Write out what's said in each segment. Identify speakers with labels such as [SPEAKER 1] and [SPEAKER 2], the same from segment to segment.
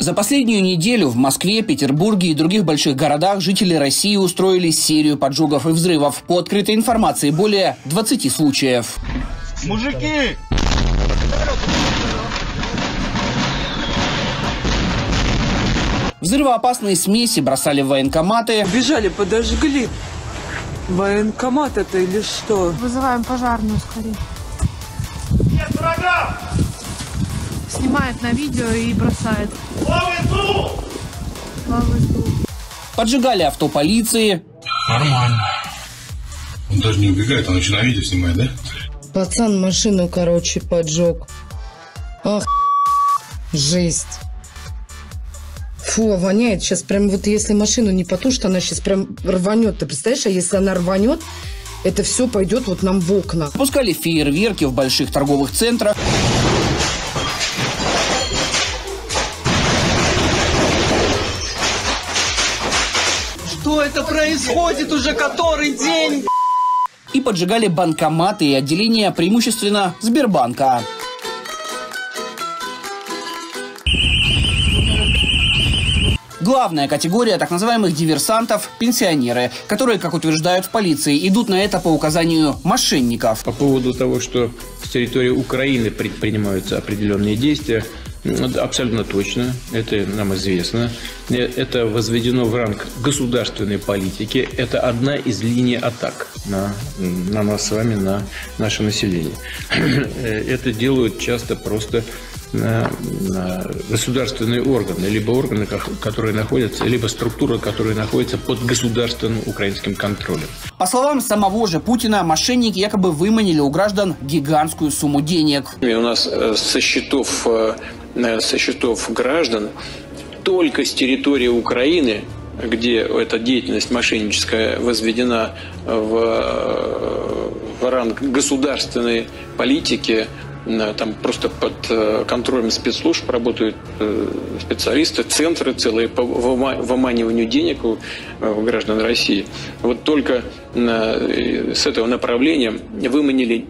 [SPEAKER 1] За последнюю неделю в Москве, Петербурге и других больших городах жители России устроили серию поджогов и взрывов. По открытой информации, более 20 случаев.
[SPEAKER 2] Мужики!
[SPEAKER 1] Взрывоопасные смеси бросали в военкоматы.
[SPEAKER 3] Бежали, подожгли. Военкомат это или что?
[SPEAKER 4] Вызываем пожарную скорее.
[SPEAKER 2] Нет врага!
[SPEAKER 4] Снимает на видео и бросает.
[SPEAKER 1] Поджигали авто полиции.
[SPEAKER 5] Нормально. Он даже не убегает, он еще на видео снимает, да?
[SPEAKER 6] Пацан машину, короче, поджег. Ах, жесть. Фу, воняет сейчас прям, вот если машину не потушит, она сейчас прям рванет. Ты представляешь, а если она рванет, это все пойдет вот нам в окна.
[SPEAKER 1] Пускали фейерверки в больших торговых центрах.
[SPEAKER 3] Что это происходит уже который день?
[SPEAKER 1] И поджигали банкоматы и отделения преимущественно Сбербанка. Главная категория так называемых диверсантов – пенсионеры, которые, как утверждают в полиции, идут на это по указанию мошенников.
[SPEAKER 7] По поводу того, что с территории Украины предпринимаются определенные действия, абсолютно точно, это нам известно. Это возведено в ранг государственной политики. Это одна из линий атак на нас с вами, на наше население. Это делают часто просто государственные органы, либо органы, которые находятся, либо структуры, которые находятся под государственным украинским контролем.
[SPEAKER 1] По словам самого же Путина, мошенники якобы выманили у граждан гигантскую сумму денег.
[SPEAKER 8] У нас со счетов граждан только с территории Украины, где эта деятельность мошенническая возведена в ранг государственной политики, там просто под контролем спецслужб работают специалисты, центры целые по выманиванию денег у граждан России. Вот только с этого направления выманили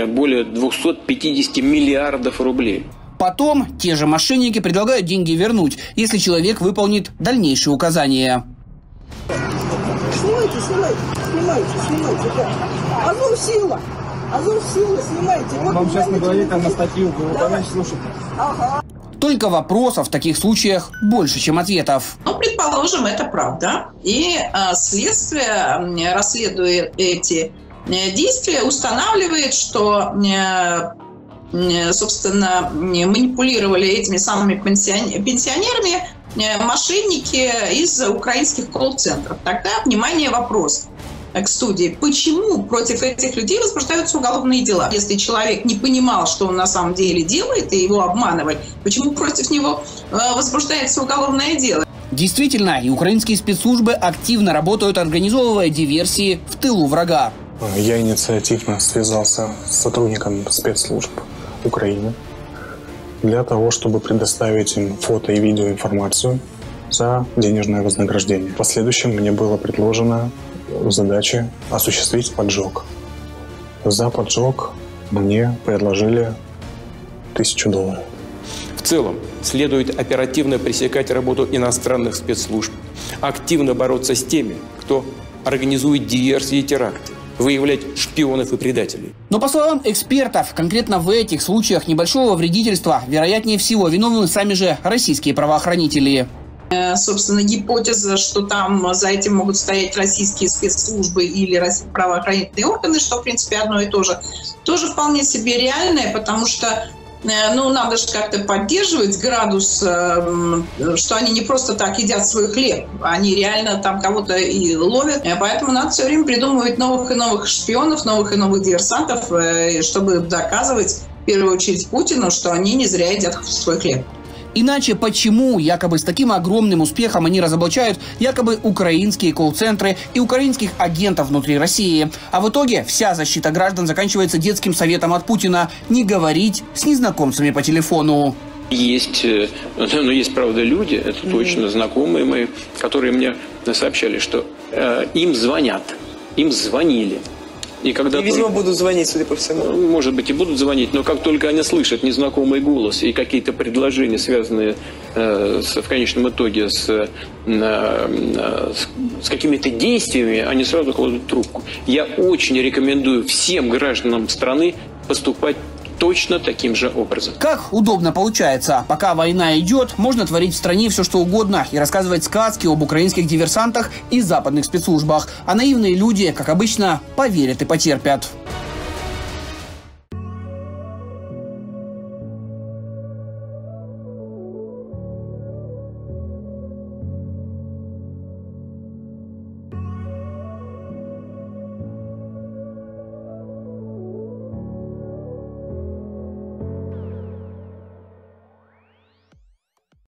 [SPEAKER 8] более 250 миллиардов рублей.
[SPEAKER 1] Потом те же мошенники предлагают деньги вернуть, если человек выполнит дальнейшие указания.
[SPEAKER 9] Снимайте, да. Азов-Сила, снимайте. Вот вам сейчас наговорит на статью, вы выполняете, слушайте. Ага.
[SPEAKER 1] Только вопросов в таких случаях больше, чем ответов.
[SPEAKER 10] Ну, предположим, это правда. И следствие, расследуя эти действия, устанавливает, что, собственно, манипулировали этими самыми пенсионерами мошенники из украинских колл-центров. Тогда, внимание, вопрос к студии. Почему против этих людей возбуждаются уголовные дела? Если человек не понимал, что он на самом деле делает, и его обманывали, почему против него возбуждается уголовное дело?
[SPEAKER 1] Действительно, и украинские спецслужбы активно работают, организовывая диверсии в тылу врага.
[SPEAKER 11] Я инициативно связался с сотрудником спецслужб Украины для того, чтобы предоставить им фото и видеоинформацию за денежное вознаграждение. В последующем мне было предложено задача осуществить поджог. За поджог мне предложили $1000.
[SPEAKER 12] В целом, следует оперативно пресекать работу иностранных спецслужб, активно бороться с теми, кто организует диверсии и теракты, выявлять шпионов и предателей.
[SPEAKER 1] Но по словам экспертов, конкретно в этих случаях небольшого вредительства, вероятнее всего, виновны сами же российские правоохранители.
[SPEAKER 10] Собственно, гипотеза, что там за этим могут стоять российские спецслужбы или правоохранительные органы, что, в принципе, одно и то же, тоже вполне себе реальное, потому что надо же как-то поддерживать градус, что они не просто так едят свой хлеб, они реально там кого-то и ловят. Поэтому надо все время придумывать новых и новых шпионов, новых и новых диверсантов, чтобы доказывать, в первую очередь, Путину, что они не зря едят свой хлеб.
[SPEAKER 1] Иначе почему якобы с таким огромным успехом они разоблачают якобы украинские колл-центры и украинских агентов внутри России? А в итоге вся защита граждан заканчивается детским советом от Путина не говорить с незнакомцами по телефону.
[SPEAKER 8] Есть, правда, люди, это точно знакомые мои, которые мне сообщали, что им звонят, им звонили И, когда
[SPEAKER 3] видимо, будут звонить, судя по всему.
[SPEAKER 8] Может быть, и будут звонить, но как только они слышат незнакомый голос и какие-то предложения, связанные в конечном итоге с какими-то действиями, они сразу кладут трубку. Я очень рекомендую всем гражданам страны поступать точно таким же образом.
[SPEAKER 1] Как удобно получается. Пока война идет, можно творить в стране все что угодно и рассказывать сказки об украинских диверсантах и западных спецслужбах. А наивные люди, как обычно, поверят и потерпят.